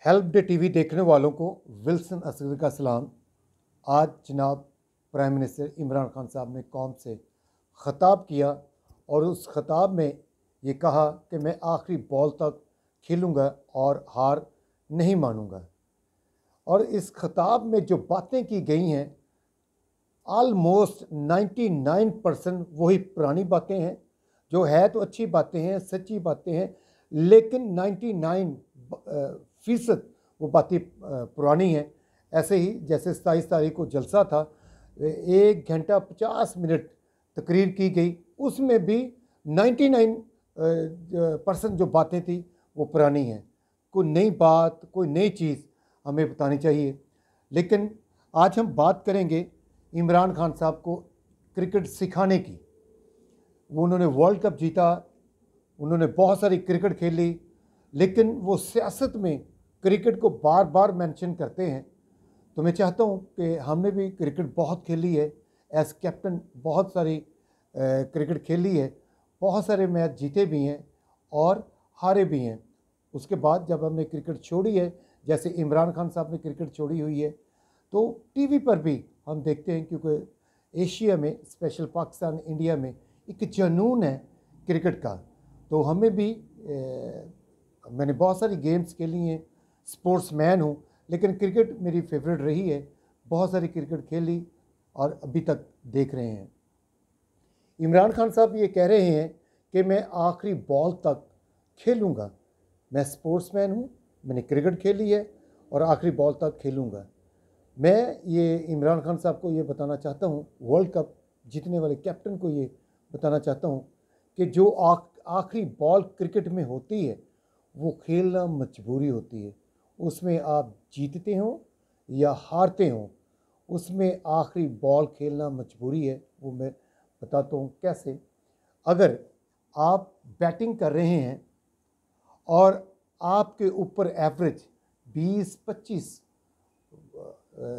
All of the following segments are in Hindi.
हेल्प डे टीवी देखने वालों को विल्सन असगर का सलाम। आज जनाब प्राइम मिनिस्टर इमरान खान साहब ने कौम से ख़ताब किया और उस ख़ताब में ये कहा कि मैं आखिरी बॉल तक खेलूँगा और हार नहीं मानूँगा। और इस ख़ताब में जो बातें की गई हैं आलमोस्ट 99% वही पुरानी बातें हैं, जो है तो अच्छी बातें हैं, सच्ची बातें हैं, लेकिन 99% वो बातें पुरानी हैं। ऐसे ही जैसे 27 तारीख को जलसा था, 1 घंटा 50 मिनट तकरीर की गई, उसमें भी 99% जो बातें थी वो पुरानी हैं। कोई नई बात, कोई नई चीज़ हमें बतानी चाहिए। लेकिन आज हम बात करेंगे इमरान खान साहब को क्रिकेट सिखाने की। वो उन्होंने वर्ल्ड कप जीता, उन्होंने बहुत सारी क्रिकेट खेली, लेकिन वो सियासत में क्रिकेट को बार बार मेंशन करते हैं। तो मैं चाहता हूँ कि हमने भी क्रिकेट बहुत खेली है, एज कैप्टन बहुत सारी क्रिकेट खेली है, बहुत सारे मैच जीते भी हैं और हारे भी हैं। उसके बाद जब हमने क्रिकेट छोड़ी है, जैसे इमरान खान साहब ने क्रिकेट छोड़ी हुई है, तो टीवी पर भी हम देखते हैं, क्योंकि एशिया में, स्पेशल पाकिस्तान इंडिया में एक जुनून है क्रिकेट का। तो हमें भी मैंने बहुत सारी गेम्स खेली हैं, स्पोर्ट्समैन हूँ, लेकिन क्रिकेट मेरी फेवरेट रही है। बहुत सारी क्रिकेट खेली और अभी तक देख रहे हैं। इमरान खान साहब ये कह रहे हैं कि मैं आखिरी बॉल तक खेलूँगा। मैं स्पोर्ट्समैन हूँ, मैंने क्रिकेट खेली है और आखिरी बॉल तक खेलूँगा। मैं ये इमरान खान साहब को ये बताना चाहता हूँ, वर्ल्ड कप जीतने वाले कैप्टन को ये बताना चाहता हूँ कि जो आखिरी बॉल क्रिकेट में होती है वो खेलना मजबूरी होती है। उसमें आप जीतते हो या हारते हो, उसमें आखिरी बॉल खेलना मजबूरी है। वो मैं बताता हूँ कैसे। अगर आप बैटिंग कर रहे हैं और आपके ऊपर एवरेज 20-25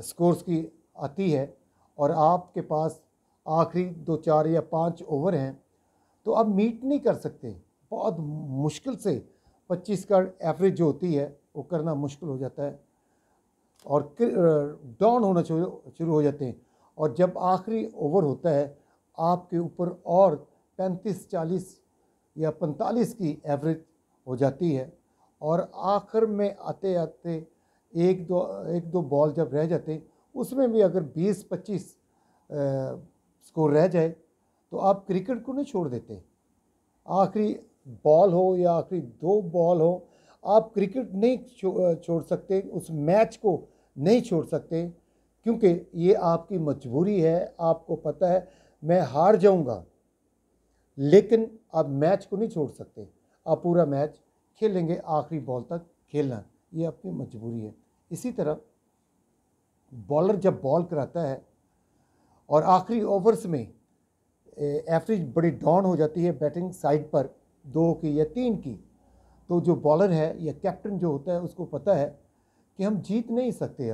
स्कोर्स की आती है और आपके पास आखिरी 2, 4 या 5 ओवर हैं, तो आप मीट नहीं कर सकते। बहुत मुश्किल से 25 का एवरेज जो होती है वो करना मुश्किल हो जाता है और डाउन होना शुरू हो जाते हैं। और जब आखिरी ओवर होता है आपके ऊपर और 35, 40 या 45 की एवरेज हो जाती है और आखिर में आते आते एक दो बॉल जब रह जाते, उसमें भी अगर 20-25 स्कोर रह जाए तो आप क्रिकेट को नहीं छोड़ देते। आखिरी बॉल हो या आखिरी 2 बॉल हो, आप क्रिकेट नहीं छोड़ सकते, उस मैच को नहीं छोड़ सकते, क्योंकि ये आपकी मजबूरी है। आपको पता है मैं हार जाऊंगा, लेकिन आप मैच को नहीं छोड़ सकते। आप पूरा मैच खेलेंगे, आखिरी बॉल तक खेलना, ये आपकी मजबूरी है। इसी तरह बॉलर जब बॉल कराता है और आखिरी ओवर्स में एवरेज बड़ी डाउन हो जाती है बैटिंग साइड पर 2 की या 3 की, तो जो बॉलर है या कैप्टन जो होता है उसको पता है कि हम जीत नहीं सकते।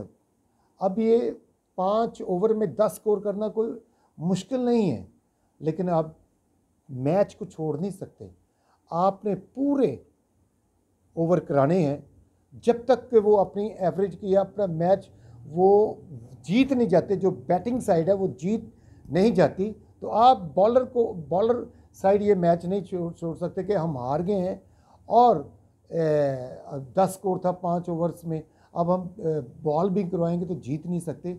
अब ये 5 ओवर में 10 स्कोर करना कोई मुश्किल नहीं है, लेकिन आप मैच को छोड़ नहीं सकते। आपने पूरे ओवर कराने हैं जब तक कि वो अपनी एवरेज की या अपना मैच वो जीत नहीं जाते, जो बैटिंग साइड है वो जीत नहीं जाती, तो आप बॉलर साइड ये मैच नहीं छोड़ सकते कि हम हार गए हैं और 10 स्कोर था 5 ओवर्स में, अब हम बॉल भी करवाएंगे तो जीत नहीं सकते।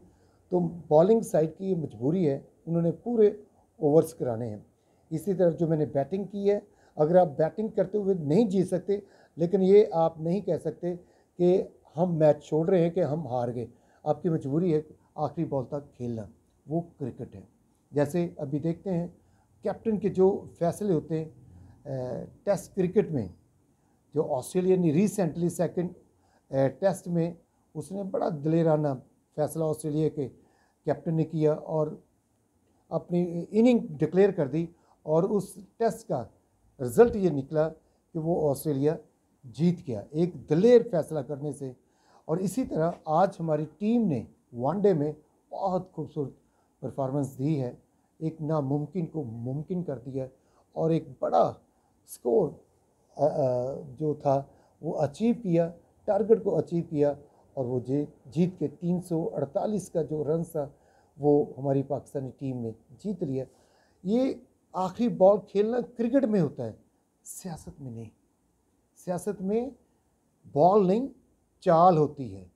तो बॉलिंग साइड की ये मजबूरी है, उन्होंने पूरे ओवर्स कराने हैं। इसी तरह जो मैंने बैटिंग की है, अगर आप बैटिंग करते हुए नहीं जीत सकते, लेकिन ये आप नहीं कह सकते कि हम मैच छोड़ रहे हैं कि हम हार गए। आपकी मजबूरी है आखिरी बॉल तक खेलना, वो क्रिकेट है। जैसे अभी देखते हैं कैप्टन के जो फैसले होते हैं टेस्ट क्रिकेट में, जो ऑस्ट्रेलिया ने रिसेंटली सेकंड टेस्ट में उसने बड़ा दिलेराना फैसला ऑस्ट्रेलिया के कैप्टन ने किया और अपनी इनिंग डिक्लेयर कर दी और उस टेस्ट का रिज़ल्ट ये निकला कि वो ऑस्ट्रेलिया जीत गया एक दिलेर फैसला करने से। और इसी तरह आज हमारी टीम ने वनडे में बहुत खूबसूरत परफॉर्मेंस दी है, एक नामुमकिन को मुमकिन कर दिया और एक बड़ा स्कोर जो था वो अचीव किया। टारगेट को अचीव किया और वो जीत के 348 का जो रन था वो हमारी पाकिस्तानी टीम ने जीत लिया। ये आखिरी बॉल खेलना क्रिकेट में होता है, सियासत में नहीं। सियासत में बॉल नहीं, चाल होती है।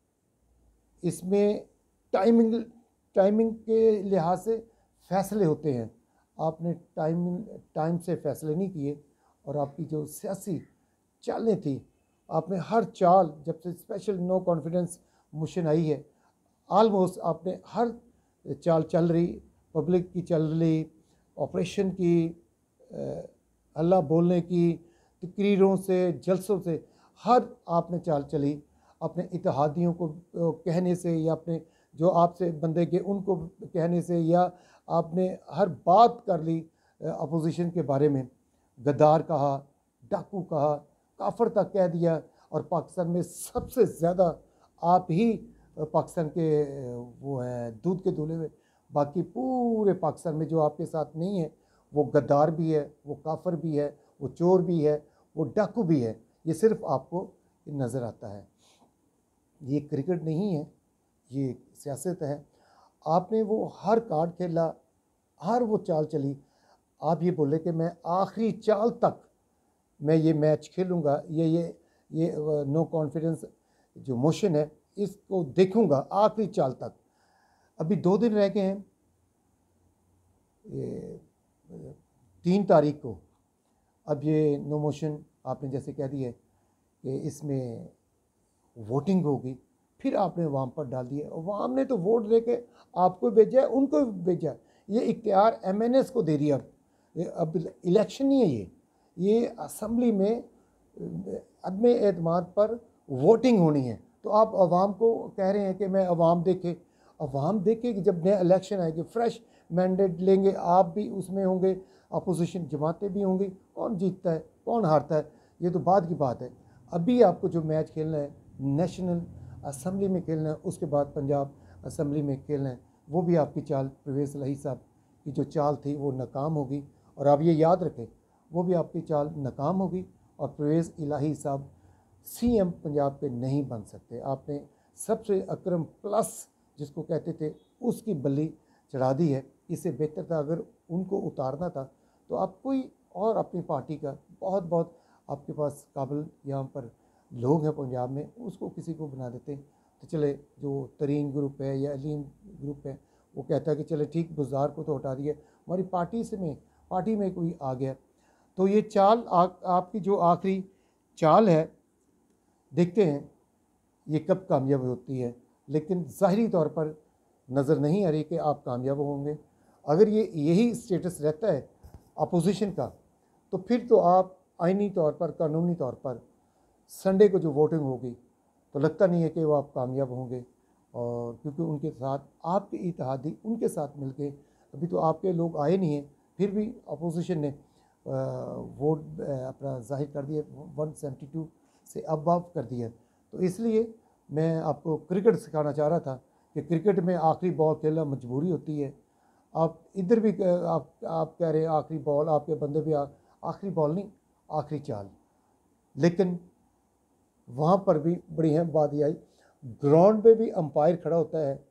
इसमें टाइमिंग के लिहाज से फैसले होते हैं। आपने टाइम से फैसले नहीं किए और आपकी जो सियासी चालें थी, आपने हर चाल, जब से स्पेशल नो कॉन्फिडेंस मोशन आई है, ऑलमोस्ट आपने हर चाल चल रही, पब्लिक की चल रही, ऑपरेशन की, हल्ला बोलने की, तकरीरों से, जलसों से, हर आपने चाल चली। अपने इत्तेहादियों को कहने से या अपने जो आपसे बंदे के उनको कहने से, या आपने हर बात कर ली अपोजिशन के बारे में। गद्दार कहा, डाकू कहा, काफर तक कह दिया। और पाकिस्तान में सबसे ज़्यादा आप ही पाकिस्तान के वो हैं दूध के दूल्हे हुए। बाकी पूरे पाकिस्तान में जो आपके साथ नहीं है, वो गद्दार भी है, वो काफर भी है, वो चोर भी है, वो डाकू भी है। ये सिर्फ आपको नज़र आता है। ये क्रिकेट नहीं है, ये सियासत है। आपने वो हर कार्ड खेला, हर वो चाल चली। आप ये बोले कि मैं आखिरी चाल तक मैं ये मैच खेलूँगा, ये नो कॉन्फिडेंस जो मोशन है इसको देखूँगा आखिरी चाल तक। अभी 2 दिन रह गए हैं, ये 3 तारीख को। अब ये नो मोशन आपने जैसे कह दिया कि इसमें वोटिंग होगी, फिर आपने वाम पर डाल दिया। वाम ने तो वोट लेके आपको भेजा है, उनको भेजा है। ये इख्तियार MNS को दे दिया। अब इलेक्शन नहीं है, ये असम्बली में अदम एतमाद पर वोटिंग होनी है। तो आप अवाम को कह रहे हैं कि मैं अवाम देखे। अवाम देखे कि जब नया इलेक्शन आएगी, फ्रेश मैंडेट लेंगे, आप भी उसमें होंगे, अपोजिशन जमातें भी होंगी। कौन जीतता है, कौन हारता है, ये तो बाद की बात है। अभी आपको जो मैच खेलना है नेशनल असम्बली में खेलना है, उसके बाद पंजाब असम्बली में खेलना है। वो भी आपकी चाल, परवेज़ इलाही साहब की जो चाल थी वो नाकाम होगी। और आप ये याद रखें, वो भी आपकी चाल नाकाम होगी और परवेज़ इलाही साहब CM पंजाब के नहीं बन सकते। आपने सबसे अकरम प्लस जिसको कहते थे उसकी बल्ली चढ़ा दी है। इससे बेहतर था अगर उनको उतारना था तो आप कोई और अपनी पार्टी का बहुत आपके पास काबिल यहाँ पर लोग हैं पंजाब में, उसको किसी को बना देते तो चले। जो तरीन ग्रुप है या अलीम ग्रुप है वो कहता है कि चले ठीक, बुज़ार को तो हटा दिया, हमारी पार्टी में कोई आ गया। तो ये चाल आपकी जो आखिरी चाल है, देखते हैं ये कब कामयाब होती है। लेकिन ज़ाहिरी तौर पर नज़र नहीं आ रही कि आप कामयाब होंगे। अगर ये यही स्टेटस रहता है अपोजिशन का, तो फिर तो आप आइनी तौर पर, कानूनी तौर पर संडे को जो वोटिंग होगी तो लगता नहीं है कि वो आप कामयाब होंगे। और क्योंकि उनके साथ आपके इत्तेहादी उनके साथ मिलके, अभी तो आपके लोग आए नहीं हैं, फिर भी अपोजिशन ने वोट अपना जाहिर कर दिया, 172 से अबव कर दिया। तो इसलिए मैं आपको क्रिकेट सिखाना चाह रहा था कि क्रिकेट में आखिरी बॉल खेलना मजबूरी होती है। आप इधर भी आप कह रहे हैं आखिरी बॉल, आपके बंदे भी आखिरी बॉल नहीं, आखिरी चाल। लेकिन वहाँ पर भी बड़ी अहम बात यह आई, ग्राउंड पे भी अंपायर खड़ा होता है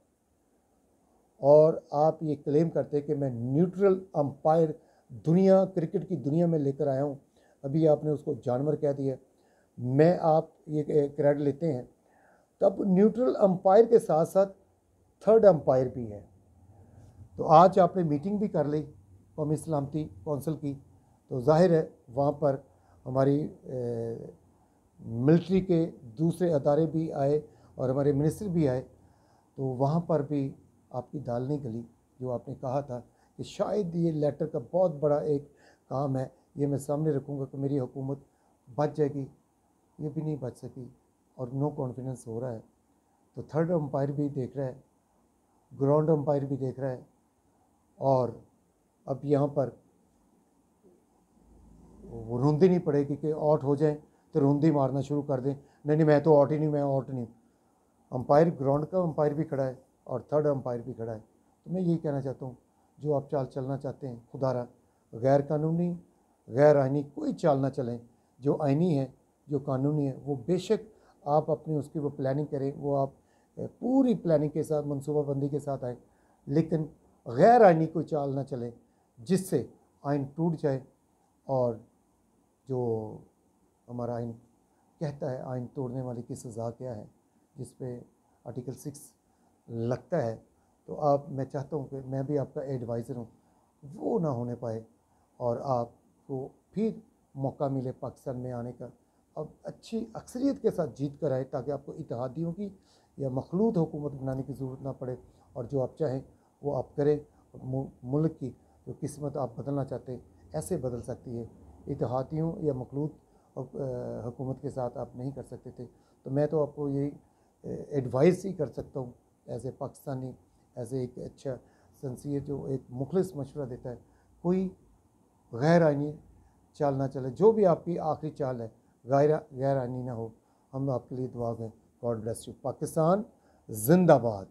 और आप ये क्लेम करते हैं कि मैं न्यूट्रल अंपायर क्रिकेट की दुनिया में लेकर आया हूँ। अभी आपने उसको जानवर कह दिया। मैं आप ये क्रेडिट लेते हैं, तब न्यूट्रल अंपायर के साथ साथ थर्ड अंपायर भी है। तो आज आपने मीटिंग भी कर ली कौमी सलामती कौंसिल की, तो जाहिर है वहाँ पर हमारी मिलिट्री के दूसरे अदारे भी आए और हमारे मिनिस्टर भी आए। तो वहाँ पर भी आपकी दाल नहीं गली। जो आपने कहा था कि शायद ये लेटर का बहुत बड़ा एक काम है, ये मैं सामने रखूँगा कि मेरी हुकूमत बच जाएगी, ये भी नहीं बच सकी और नो कॉन्फिडेंस हो रहा है। तो थर्ड अंपायर भी देख रहा है, ग्राउंड अंपायर भी देख रहा है। और अब यहाँ पर वो रूंदी नहीं पड़ेगी कि आउट हो जाएं तो रूंदी मारना शुरू कर दें, नहीं मैं तो आउट ही नहीं, मैं आउट नहीं। अंपायर, ग्राउंड का अंपायर भी खड़ा है और थर्ड अंपायर भी खड़ा है। तो मैं यही कहना चाहता हूँ, जो आप चाल चलना चाहते हैं खुदारा, गैर कानूनी, गैर आइनी कोई चाल ना चलें। जो आइनी है, जो कानूनी है, वो बेशक आप अपनी उसकी वो प्लानिंग करें, वो आप पूरी प्लानिंग के साथ मनसूबाबंदी के साथ आए, लेकिन गैर आइनी कोई चाल ना चले जिससे आइन टूट जाए। और जो हमारा आइन कहता है आइन तोड़ने वाले की सज़ा क्या है, जिस पे आर्टिकल 6 लगता है, तो आप, मैं चाहता हूँ कि मैं भी आपका एडवाइज़र हूँ, वो ना होने पाए और आपको फिर मौका मिले पाकिस्तान में आने का। अब अच्छी अक्सरियत के साथ जीत कर आए ताकि आपको इत्तेहादियों की या मखलूत हुकूमत बनाने की ज़रूरत ना पड़े, और जो आप चाहें वो आप करें। मुल्क की जो किस्मत आप बदलना चाहते हैं ऐसे बदल सकती है, इत्तेहादियों या मखलूत हुकूमत के साथ आप नहीं कर सकते थे। तो मैं तो आपको यही एडवाइस ही कर सकता हूँ as a Pakistani, as a एक अच्छा सिंसियर जो एक मुखलिस मशवरा देता है, कोई गैर आइनी चाल ना चले। जो भी आपकी आखिरी चाल है गैर आइनी ना हो। हम आपके लिए दुआ करें। God bless you. पाकिस्तान जिंदाबाद।